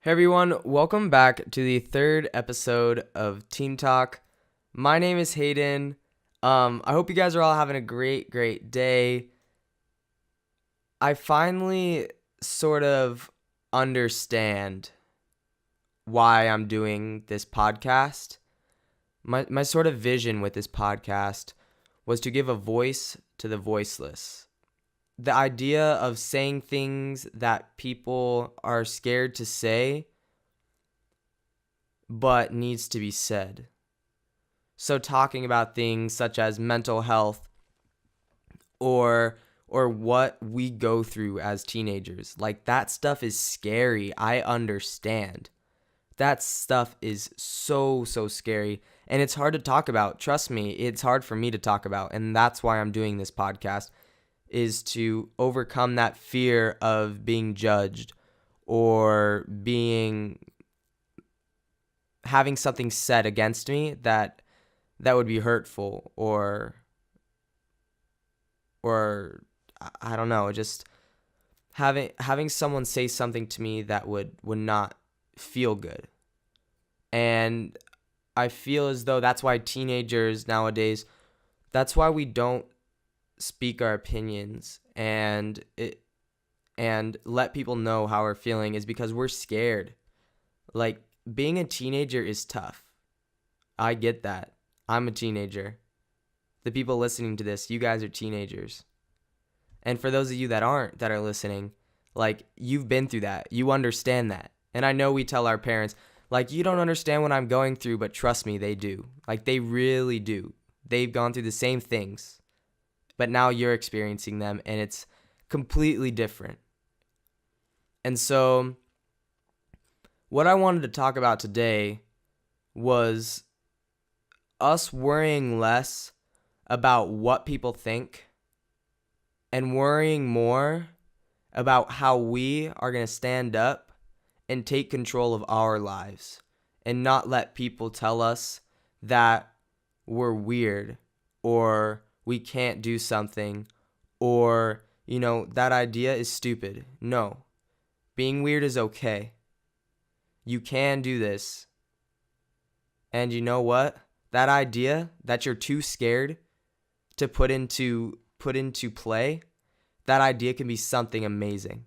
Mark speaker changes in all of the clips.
Speaker 1: Hey everyone, welcome back to the third episode of Team Talk. My name is Hayden. I hope you guys are all having a great day. I finally sort of understand why I'm doing this podcast. My sort of vision with this podcast was to give a voice to the voiceless. The idea of saying things that people are scared to say but needs to be said. So talking about things such as mental health or what we go through as teenagers. Like that stuff is scary. I understand. That stuff is so scary and it's hard to talk about. Trust me, it's hard for me to talk about, and that's why I'm doing this podcast, is to overcome that fear of being judged or having something said against me that would be hurtful or I don't know, just having someone say something to me that would not feel good. And I feel as though that's why teenagers nowadays, that's why we don't speak our opinions and let people know how we're feeling, is because we're scared. Like, being a teenager is tough. I get that. I'm a teenager. The people listening to this, you guys are teenagers. And for those of you that aren't, that are listening, like, you've been through that. You understand that. And I know we tell our parents, like, you don't understand what I'm going through, but trust me, they do. Like, they really do. They've gone through the same things, but now you're experiencing them, and it's completely different. And so what I wanted to talk about today was us worrying less about what people think and worrying more about how we are going to stand up and take control of our lives and not let people tell us that we're weird or we can't do something or, that idea is stupid. No, being weird is okay. You can do this. And you know what? That idea that you're too scared to put into play, that idea can be something amazing.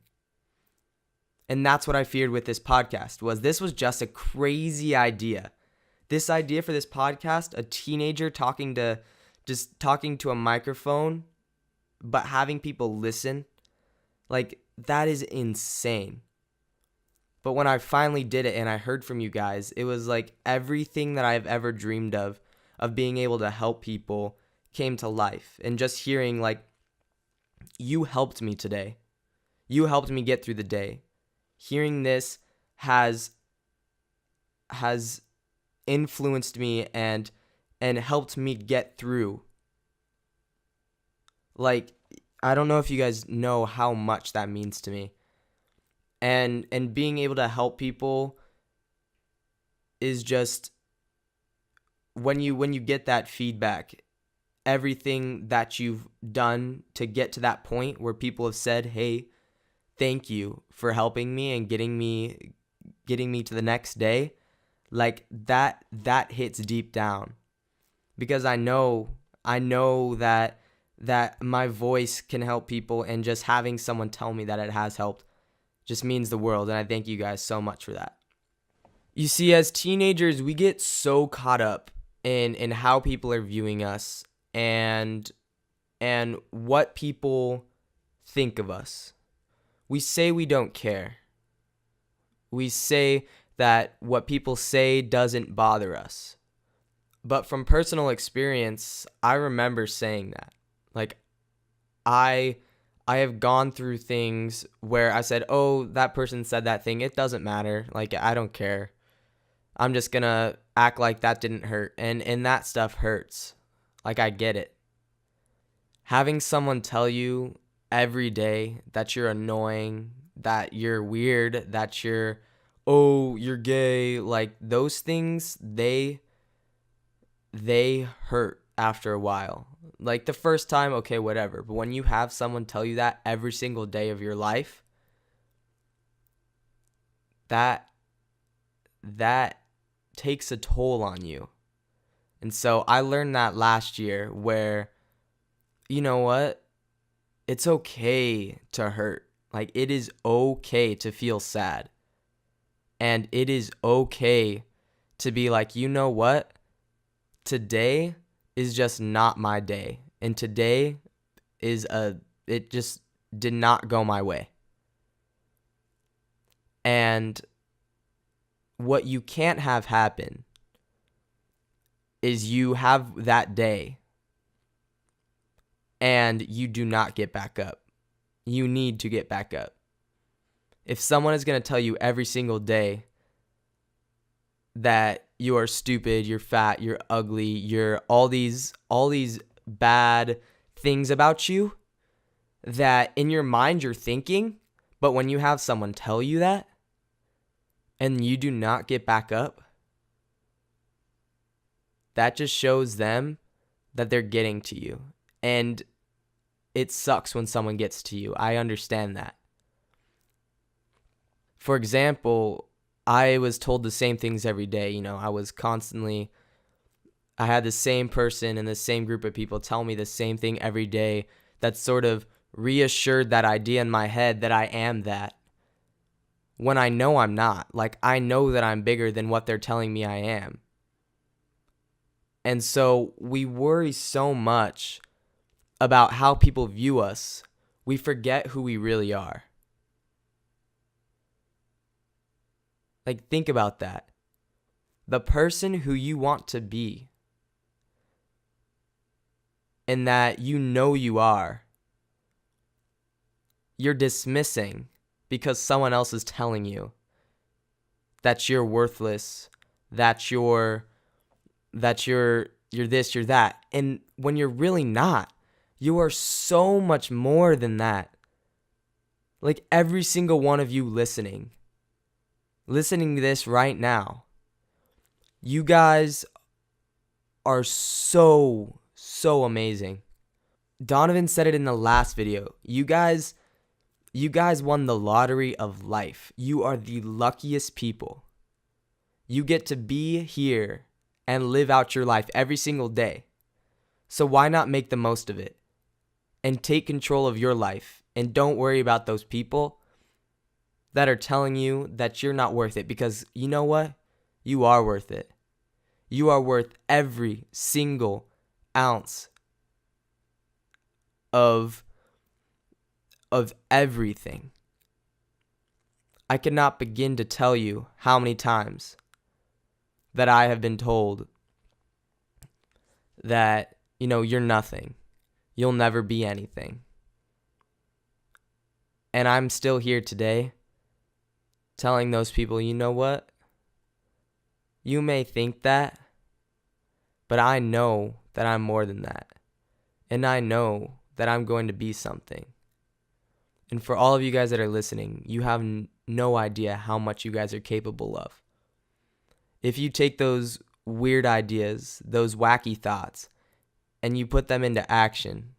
Speaker 1: And that's what I feared with this podcast, this was just a crazy idea. This idea for this podcast, a teenager talking to a microphone, but having people listen, like, that is insane. But when I finally did it and I heard from you guys, it was like everything that I've ever dreamed of being able to help people came to life. And just hearing, like, you helped me today. You helped me get through the day. Hearing this has influenced me and helped me get through. Like, I don't know if you guys know how much that means to me. And being able to help people is just, when you get that feedback, everything that you've done to get to that point where people have said, "Hey, thank you for helping me and getting me to the next day," like that hits deep down, because I know that my voice can help people, and just having someone tell me that it has helped just means the world, and I thank you guys so much for that. You see, as teenagers, we get so caught up in how people are viewing us and what people think of us. We say we don't care. We say that what people say doesn't bother us. But from personal experience, I remember saying that. Like, I have gone through things where I said, "Oh, that person said that thing. It doesn't matter. Like, I don't care. I'm just going to act like that didn't hurt." And that stuff hurts. Like, I get it. Having someone tell you every day that you're annoying, that you're weird, that you're gay, like, those things, they hurt after a while. Like, the first time, okay, whatever. But when you have someone tell you that every single day of your life, that that takes a toll on you. And so I learned that last year where, you know what? It's okay to hurt. Like, it is okay to feel sad. And it is okay to be like, you know what? Today is just not my day. And today it just did not go my way. And what you can't have happen is you have that day and you do not get back up. You need to get back up. If someone is going to tell you every single day that you are stupid, you're fat, you're ugly, you're all these bad things about you that in your mind you're thinking, but when you have someone tell you that and you do not get back up, that just shows them that they're getting to you. And it sucks when someone gets to you. I understand that. For example, I was told the same things every day. You know, I had the same person and the same group of people tell me the same thing every day that sort of reassured that idea in my head that I am that, when I know I'm not. Like, I know that I'm bigger than what they're telling me I am. And so we worry so much about how people view us, we forget who we really are. Like, think about that. The person who you want to be and that you know you are, you're dismissing because someone else is telling you that you're worthless, that you're this, you're that. And when you're really not, you are so much more than that. Like, every single one of you listening to this right now, you guys are so amazing. Donovan said it in the last video. You guys won the lottery of life. You are the luckiest people. You get to be here and live out your life every single day. So why not make the most of it and take control of your life, and don't worry about those people that are telling you that you're not worth it, because you know what? You are worth it. You are worth every single ounce of everything. I cannot begin to tell you how many times that I have been told that, you know, you're nothing. You'll never be anything. And I'm still here today telling those people, you know what? You may think that, but I know that I'm more than that. And I know that I'm going to be something. And for all of you guys that are listening, you have no idea how much you guys are capable of. If you take those weird ideas, those wacky thoughts, and you put them into action,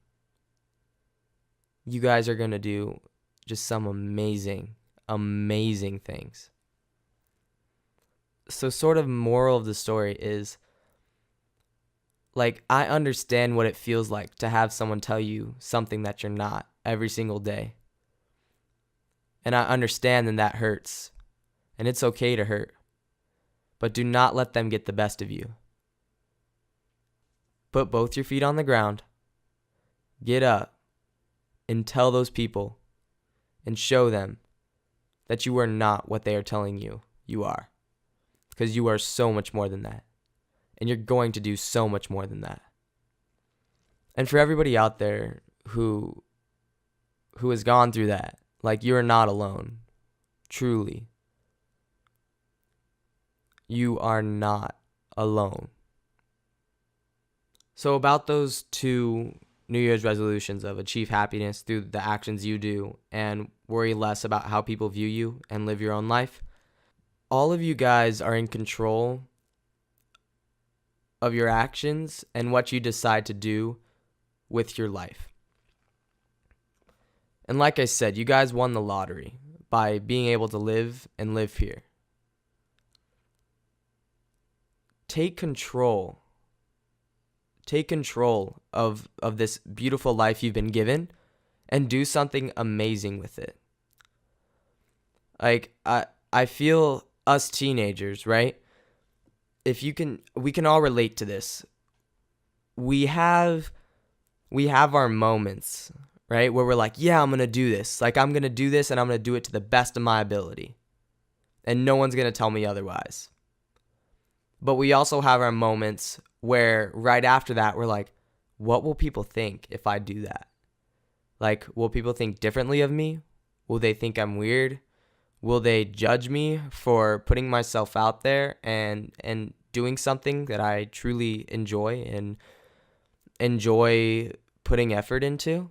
Speaker 1: you guys are going to do just some amazing things. So sort of moral of the story is, like, I understand what it feels like to have someone tell you something that you're not every single day. And I understand that hurts. And it's okay to hurt. But do not let them get the best of you. Put both your feet on the ground. Get up. And tell those people. And show them that you are not what they are telling you you are. Because you are so much more than that. And you're going to do so much more than that. And for everybody out there who has gone through that, like, you are not alone. Truly. You are not alone. So about those two New Year's resolutions of achieve happiness through the actions you do and worry less about how people view you and live your own life, all of you guys are in control of your actions and what you decide to do with your life. And like I said, you guys won the lottery by being able to live and live here. take control. Take control of this beautiful life you've been given and do something amazing with it. Like, I feel us teenagers, right? We can all relate to this. We have our moments, right? Where we're like, yeah, I'm going to do this. Like, I'm going to do this and I'm going to do it to the best of my ability. And no one's going to tell me otherwise. But we also have our moments where right after that, we're like, what will people think if I do that? Like, will people think differently of me? Will they think I'm weird? Will they judge me for putting myself out there and doing something that I truly enjoy and enjoy putting effort into?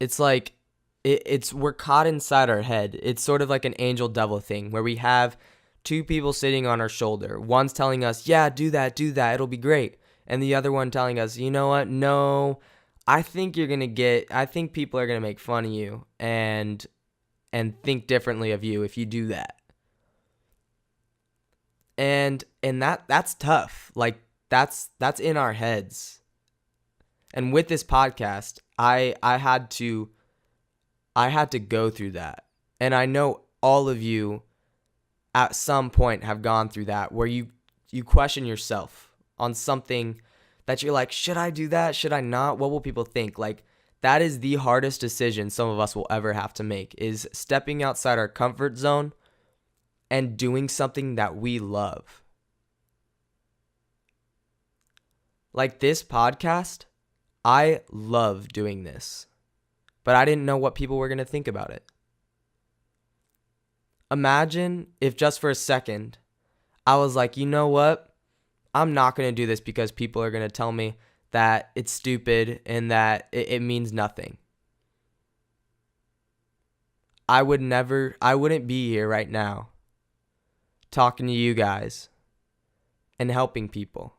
Speaker 1: It's like, we're caught inside our head. It's sort of like an angel devil thing where we have two people sitting on our shoulder. One's telling us, yeah, do that, it'll be great. And the other one telling us, you know what? No, I think people are going to make fun of you and think differently of you if you do that. And that's tough. Like, that's in our heads. And with this podcast, I had to go through that. And I know all of you at some point have gone through that where you question yourself on something that you're like, should I do that? Should I not? What will people think? Like, that is the hardest decision some of us will ever have to make, is stepping outside our comfort zone and doing something that we love. Like this podcast, I love doing this, but I didn't know what people were going to think about it. Imagine if just for a second, I was like, you know what? I'm not going to do this because people are going to tell me that it's stupid and that it means nothing. I wouldn't be here right now talking to you guys and helping people.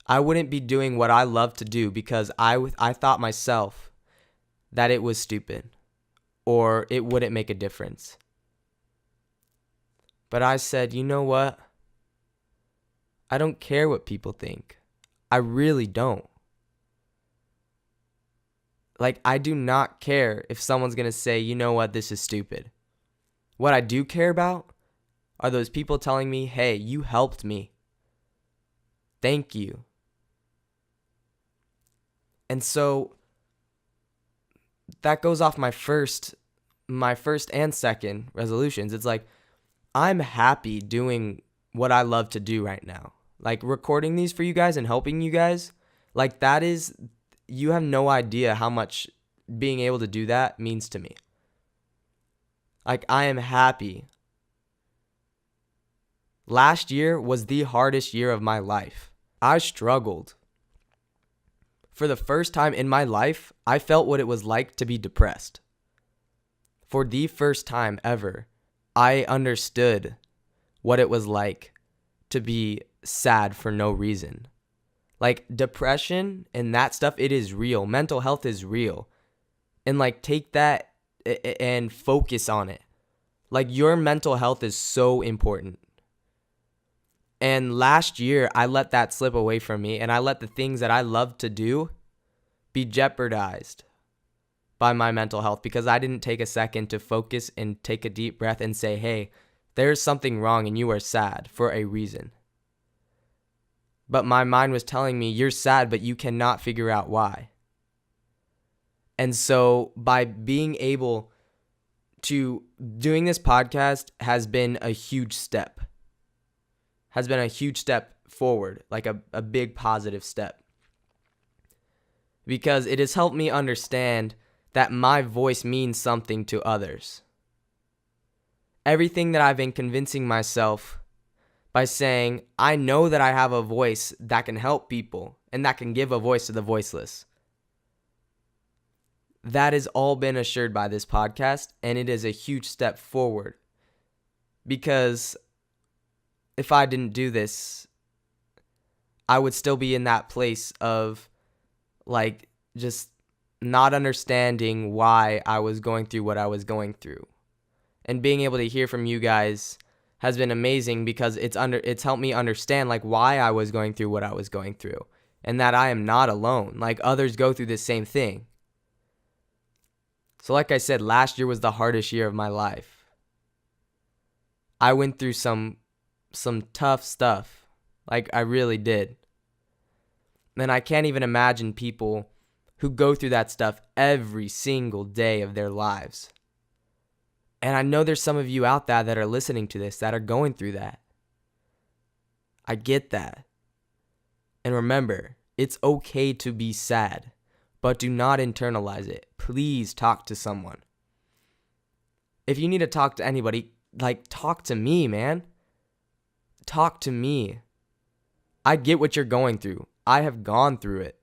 Speaker 1: I wouldn't be doing what I love to do because I thought myself that it was stupid or it wouldn't make a difference. But I said, you know what? I don't care what people think. I really don't. Like, I do not care if someone's going to say, you know what, this is stupid. What I do care about are those people telling me, hey, you helped me. Thank you. And so that goes off my first and second resolutions. It's like, I'm happy doing what I love to do right now. Like, recording these for you guys and helping you guys, like, that is, you have no idea how much being able to do that means to me. Like, I am happy. Last year was the hardest year of my life. I struggled. For the first time in my life, I felt what it was like to be depressed. For the first time ever, I understood what it was like to be sad for no reason. Like, depression and that stuff, it is real. Mental health is real. And like, take that and focus on it. Like, your mental health is so important. And last year, I let that slip away from me, and I let the things that I love to do be jeopardized by my mental health because I didn't take a second to focus and take a deep breath and say, hey, there's something wrong and you are sad for a reason. But my mind was telling me, you're sad, but you cannot figure out why. And so by being able to doing this podcast has been a huge step. Has been a huge step forward, like a big positive step. Because it has helped me understand that my voice means something to others. Everything that I've been convincing myself by saying, I know that I have a voice that can help people and that can give a voice to the voiceless. That has all been assured by this podcast, and it is a huge step forward. Because if I didn't do this, I would still be in that place of like just not understanding why I was going through what I was going through. And being able to hear from you guys has been amazing because it's helped me understand like why I was going through what I was going through, and that I am not alone. Like others go through the same thing. So like I said, last year was the hardest year of my life. I went through some tough stuff. Like I really did. And I can't even imagine people who go through that stuff every single day of their lives. And I know there's some of you out there that are listening to this that are going through that. I get that. And remember, it's okay to be sad, but do not internalize it. Please talk to someone. If you need to talk to anybody, like talk to me, man. Talk to me. I get what you're going through. I have gone through it.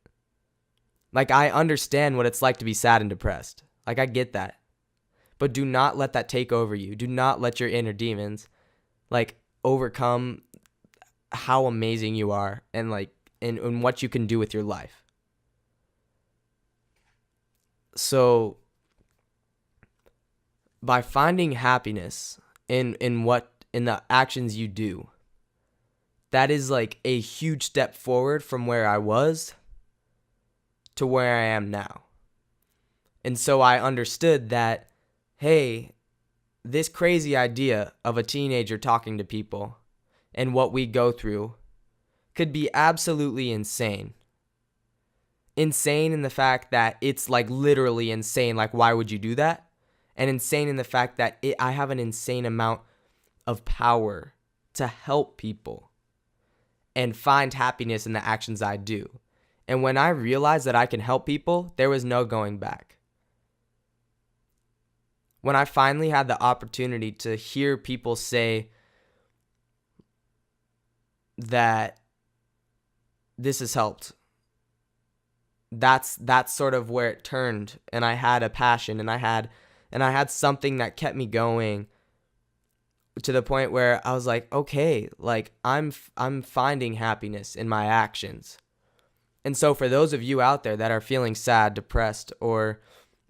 Speaker 1: Like I understand what it's like to be sad and depressed. Like I get that. But do not let that take over you. Do not let your inner demons like overcome how amazing you are and like and what you can do with your life. So by finding happiness in the actions you do, that is like a huge step forward from where I was to where I am now. And so I understood that, hey, this crazy idea of a teenager talking to people and what we go through could be absolutely insane. Insane in the fact that it's like literally insane. Like, why would you do that? And insane in the fact that I have an insane amount of power to help people and find happiness in the actions I do. And when I realized that I can help people, there was no going back. When I finally had the opportunity to hear people say that this has helped, that's sort of where it turned, and I had a passion, and I had something that kept me going to the point where I was like, okay, like I'm finding happiness in my actions. And so for those of you out there that are feeling sad, depressed, or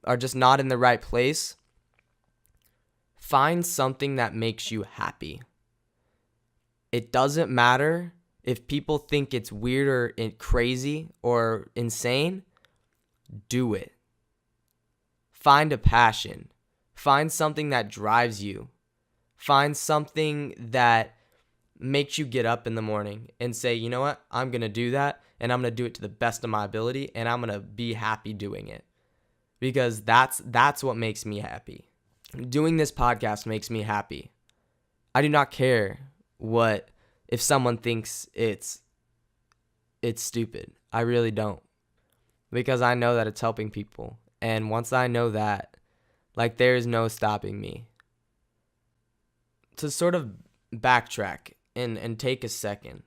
Speaker 1: are just not in the right place, find something that makes you happy. It doesn't matter if people think it's weird or crazy or insane. Do it. Find a passion. Find something that drives you. Find something that makes you get up in the morning and say, you know what, I'm going to do that, and I'm going to do it to the best of my ability, and I'm going to be happy doing it. Because that's what makes me happy. Doing this podcast makes me happy. I do not care if someone thinks it's stupid. I really don't. Because I know that it's helping people. And once I know that, like, there is no stopping me. To sort of backtrack and take a second.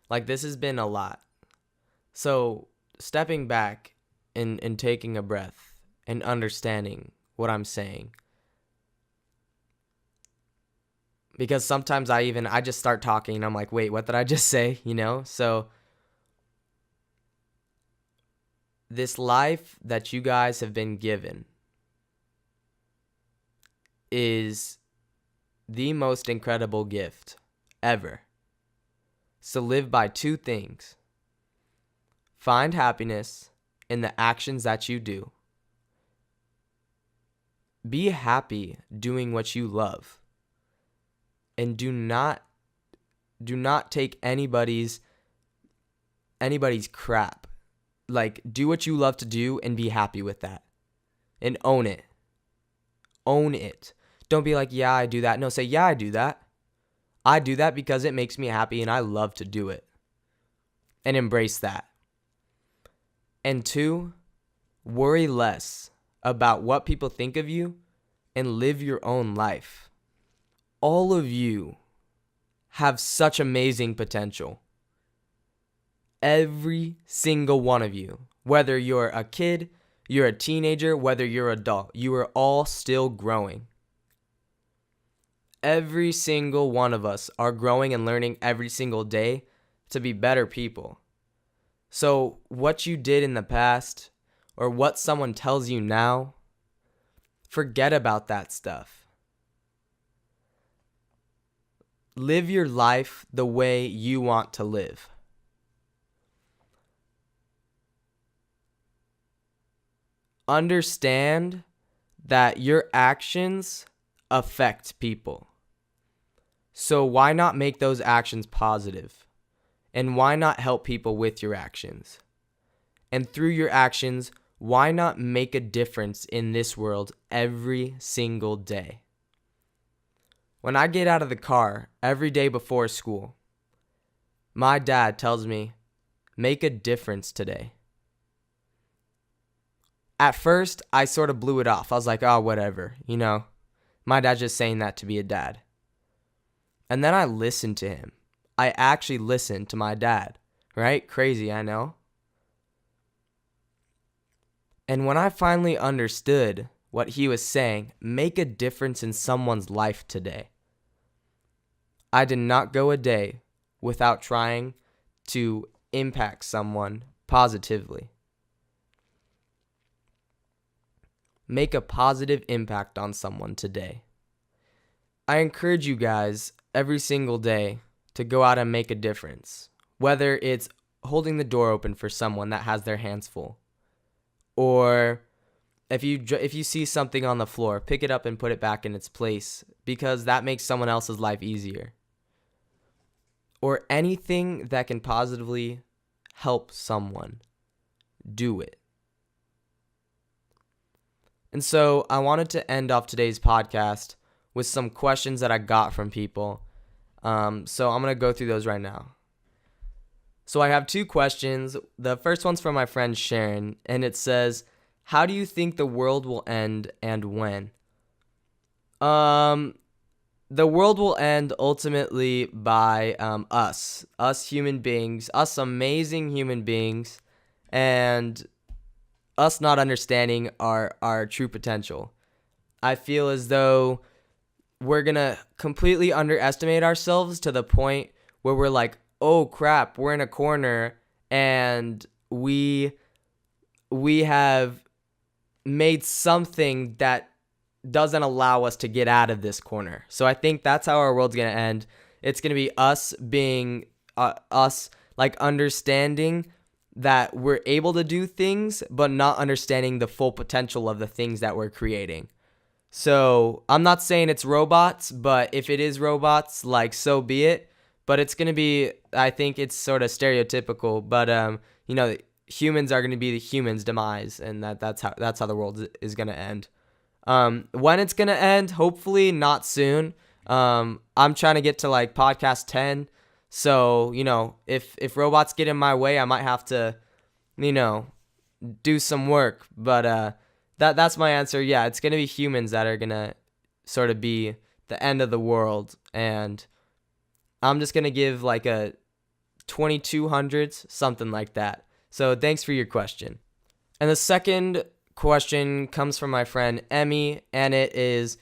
Speaker 1: Like, this has been a lot. So, stepping back and taking a breath and understanding what I'm saying. Because sometimes I just start talking and I'm like, wait, what did I just say? You know? So this life that you guys have been given is the most incredible gift ever. So live by two things. Find happiness in the actions that you do. Be happy doing what you love. And do not take anybody's crap. Like, do what you love to do and be happy with that. And own it. Own it. Don't be like, yeah, I do that. No, say, yeah, I do that. I do that because it makes me happy and I love to do it. And embrace that. And 2, worry less about what people think of you and live your own life. All of you have such amazing potential. Every single one of you. Whether you're a kid, you're a teenager, whether you're an adult, you are all still growing. Every single one of us are growing and learning every single day to be better people. So what you did in the past, or what someone tells you now, forget about that stuff. live your life the way you want to live. Understand that your actions affect people. So why not make those actions positive? And why not help people with your actions? And through your actions, why not make a difference in this world every single day? When I get out of the car every day before school, my dad tells me, make a difference today. At first, I sort of blew it off. I was like, oh, whatever, my dad's just saying that to be a dad. And then I listened to him. I actually listened to my dad, right? Crazy, I know. And when I finally understood what he was saying, make a difference in someone's life today, I did not go a day without trying to impact someone positively. Make a positive impact on someone today. I encourage you guys every single day to go out and make a difference, whether it's holding the door open for someone that has their hands full, or if you see something on the floor, pick it up and put it back in its place, because that makes someone else's life easier. Or anything that can positively help someone, do it. And so I wanted to end off today's podcast with some questions that I got from people. So I'm going to go through those right now. So I have 2 questions. The first one's from my friend Sharon, and it says, how do you think the world will end and when? The world will end ultimately by us human beings, us amazing human beings, and us not understanding our true potential. I feel as though we're going to completely underestimate ourselves to the point where we're like, oh crap, we're in a corner and we have made something that doesn't allow us to get out of this corner. So I think that's how our world's going to end. It's going to be us being understanding that we're able to do things, but not understanding the full potential of the things that we're creating. So I'm not saying it's robots, but if it is robots, so be it. But it's going to be, I think it's sort of stereotypical, but humans are going to be the humans' demise, and that's how the world is going to end. When it's going to end, hopefully not soon. I'm trying to get to podcast 10. So, if robots get in my way, I might have to, do some work. But that's my answer. Yeah, it's going to be humans that are going to sort of be the end of the world. And I'm just going to give a 2200s, something like that. So thanks for your question. And the second question comes from my friend Emmy, and it is,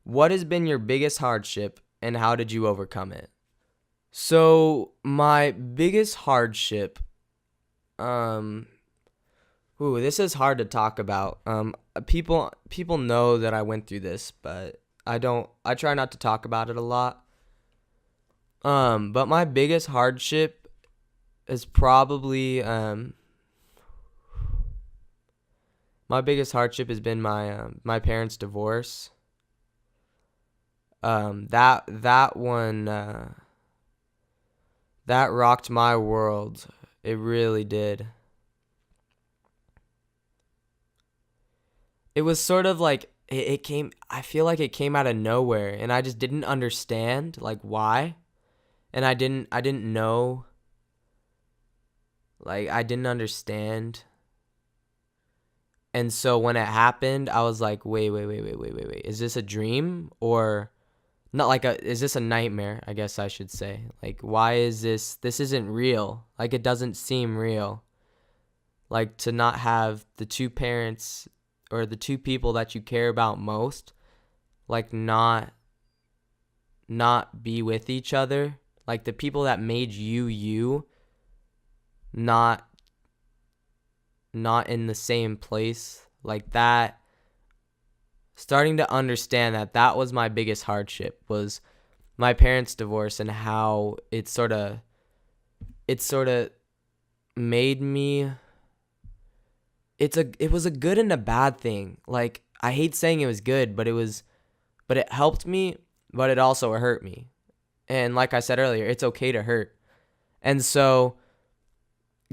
Speaker 1: what has been your biggest hardship and how did you overcome it? So my biggest hardship, this is hard to talk about. People know that I went through this, but I try not to talk about it a lot. But my biggest hardship is probably, my biggest hardship has been my parents' divorce. That one, that rocked my world. It really did. It was sort of it came, I feel like it came out of nowhere, and I just didn't understand why. And I didn't know, I didn't understand. And so when it happened, I was like, wait. Is this a dream? Or not is this a nightmare? I guess I should say. Why is this isn't real. It doesn't seem real. To not have the 2 parents or the 2 people that you care about most, not be with each other. The people that made you, not in the same place. That, starting to understand that was my biggest hardship, was my parents' divorce and how it sort of made me, it was a good and a bad thing. Like, I hate saying it was good, but it helped me, but it also hurt me. And like I said earlier, it's okay to hurt. And so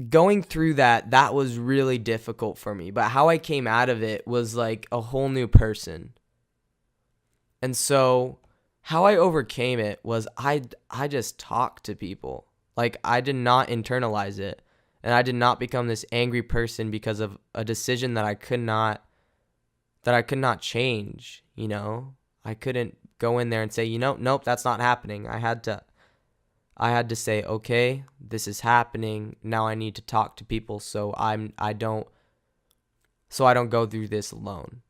Speaker 1: going through that was really difficult for me. But how I came out of it was like a whole new person. And so how I overcame it was I just talked to people. Like, I did not internalize it. And I did not become this angry person because of a decision that I could not change, you know? I couldn't go in there and say, nope, that's not happening. I had to say, okay, this is happening. Now I need to talk to people so I don't go through this alone.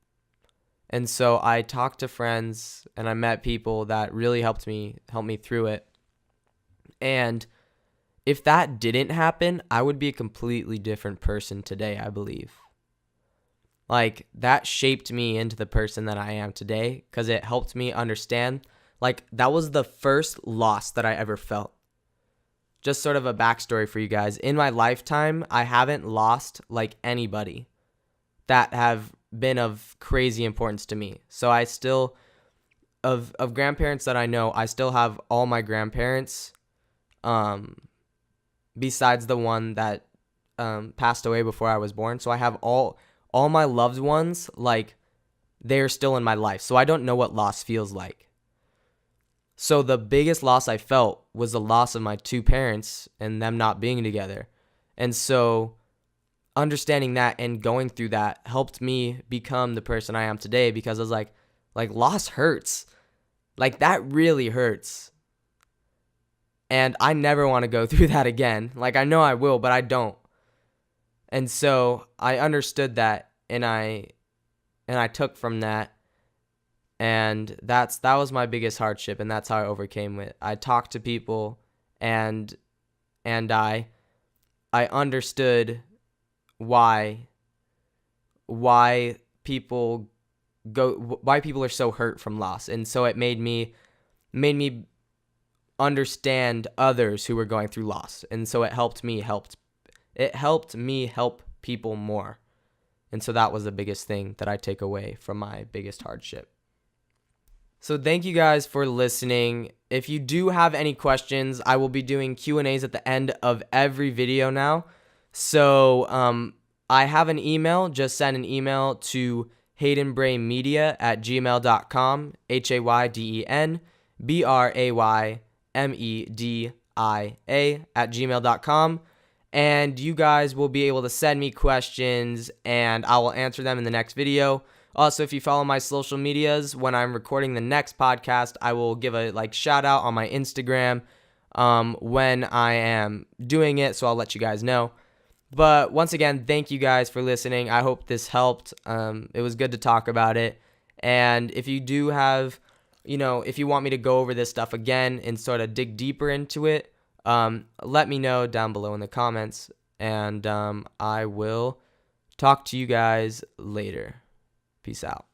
Speaker 1: And so I talked to friends and I met people that really helped me through it. And if that didn't happen, I would be a completely different person today, I believe. Like, that shaped me into the person that I am today because it helped me understand. Like, that was the first loss that I ever felt. Just sort of a backstory for you guys. In my lifetime, I haven't lost, like, anybody that have been of crazy importance to me. So I still, of grandparents that I know, I still have all my grandparents, besides the one that passed away before I was born. So I have all my loved ones, like, they're still in my life. So I don't know what loss feels like. So the biggest loss I felt was the loss of my two parents and them not being together. And so understanding that and going through that helped me become the person I am today, because I was like loss hurts. Like, that really hurts. And I never want to go through that again. Like, I know I will, but I don't. And so I understood that, and I took from that, and that was my biggest hardship, and that's how I overcame it. I talked to people, and I understood why people are so hurt from loss, and so it made me understand others who were going through loss, and so it helped me help people more. And so that was the biggest thing that I take away from my biggest hardship. So thank you guys for listening. If you do have any questions, I will be doing Q&As at the end of every video now. So I have an email. Just send an email to haydenbraymedia@gmail.com, haydenbraymedia@gmail.com. And you guys will be able to send me questions, and I will answer them in the next video. Also, if you follow my social medias, when I'm recording the next podcast, I will give a shout out on my Instagram when I am doing it, so I'll let you guys know. But once again, thank you guys for listening. I hope this helped. It was good to talk about it. And if you do have, if you want me to go over this stuff again and sort of dig deeper into it, let me know down below in the comments, and I will talk to you guys later. Peace out.